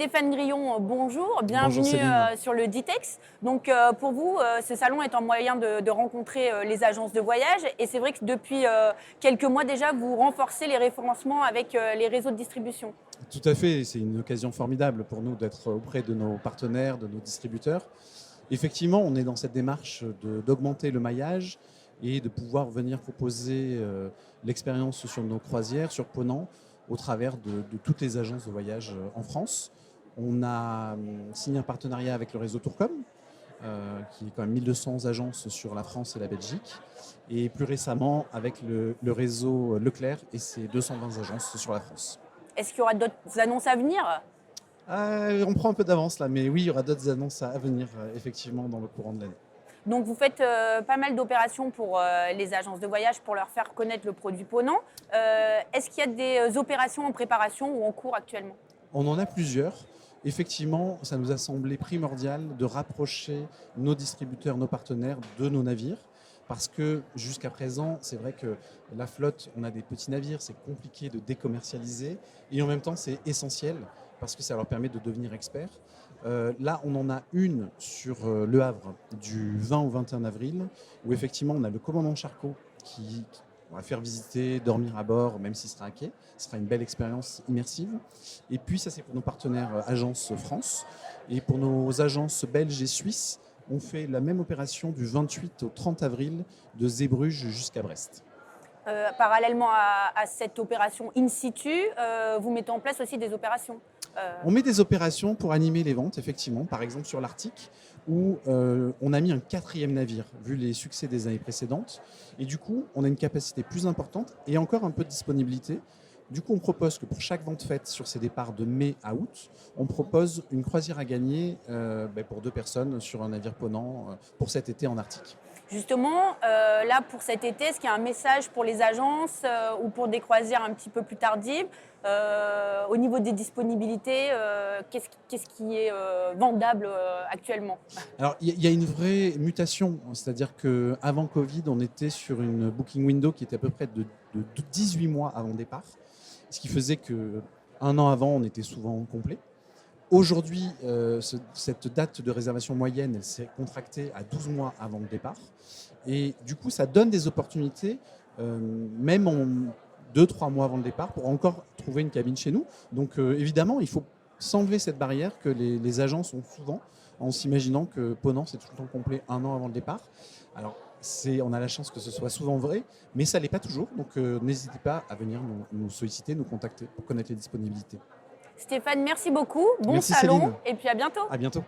Stéphane Grillon, bonjour, bienvenue Bonjour sur le Ditex. Donc pour vous, ce salon est un moyen de rencontrer les agences de voyage et c'est vrai que depuis quelques mois déjà, vous renforcez les référencements avec les réseaux de distribution. Tout à fait, c'est une occasion formidable pour nous d'être auprès de nos partenaires, de nos distributeurs. Effectivement, on est dans cette démarche d'augmenter le maillage et de pouvoir venir proposer l'expérience sur nos croisières, sur Ponant, au travers de toutes les agences de voyage en France. On a signé un partenariat avec le réseau Tourcom, qui est quand même 1200 agences sur la France et la Belgique, et plus récemment avec le réseau Leclerc et ses 220 agences sur la France. Est-ce qu'il y aura d'autres annonces à venir ? On prend un peu d'avance là, mais oui, il y aura d'autres annonces à venir effectivement dans le courant de l'année. Donc vous faites pas mal d'opérations pour les agences de voyage pour leur faire connaître le produit Ponant. Est-ce qu'il y a des opérations en préparation ou en cours actuellement ? On en a plusieurs. Effectivement, ça nous a semblé primordial de rapprocher nos distributeurs, nos partenaires de nos navires. Parce que jusqu'à présent, c'est vrai que la flotte, on a des petits navires, c'est compliqué de décommercialiser. Et en même temps, c'est essentiel parce que ça leur permet de devenir experts. Là, on en a une sur Le Havre du 20 au 21 avril, où effectivement, on a le commandant Charcot qui va faire visiter, dormir à bord, même s'il sera à quai. Ce sera une belle expérience immersive. Et puis, ça, c'est pour nos partenaires Agence France. Et pour nos agences belges et suisses, on fait la même opération du 28 au 30 avril de Zeebrugge jusqu'à Brest. Parallèlement à cette opération in situ, vous mettez en place aussi des opérations. On met des opérations pour animer les ventes, effectivement. Par exemple, sur l'Arctique, où on a mis un 4e navire, vu les succès des années précédentes. Et du coup, on a une capacité plus importante et encore un peu de disponibilité. Du coup, on propose que pour chaque vente faite sur ces départs de mai à août, on propose une croisière à gagner pour 2 personnes sur un navire Ponant pour cet été en Arctique. Justement, là pour cet été, est-ce qu'il y a un message pour les agences ou pour des croisières un petit peu plus tardives au niveau des disponibilités, qu'est-ce qui est vendable actuellement ? Alors, il y a une vraie mutation, c'est-à-dire qu'avant Covid, on était sur une booking window qui était à peu près de 18 mois avant le départ, ce qui faisait qu'un an avant, on était souvent complet. Aujourd'hui, cette date de réservation moyenne, elle s'est contractée à 12 mois avant le départ. Et du coup, ça donne des opportunités, même en 2-3 mois avant le départ, pour encore trouver une cabine chez nous. Donc évidemment, il faut s'enlever cette barrière que les agences ont souvent, en s'imaginant que Ponant, c'est tout le temps complet un an avant le départ. Alors, on a la chance que ce soit souvent vrai, mais ça ne l'est pas toujours. Donc n'hésitez pas à venir nous solliciter, nous contacter pour connaître les disponibilités. Stéphane, merci beaucoup. Bon Merci salon Céline. et puis à bientôt. À bientôt.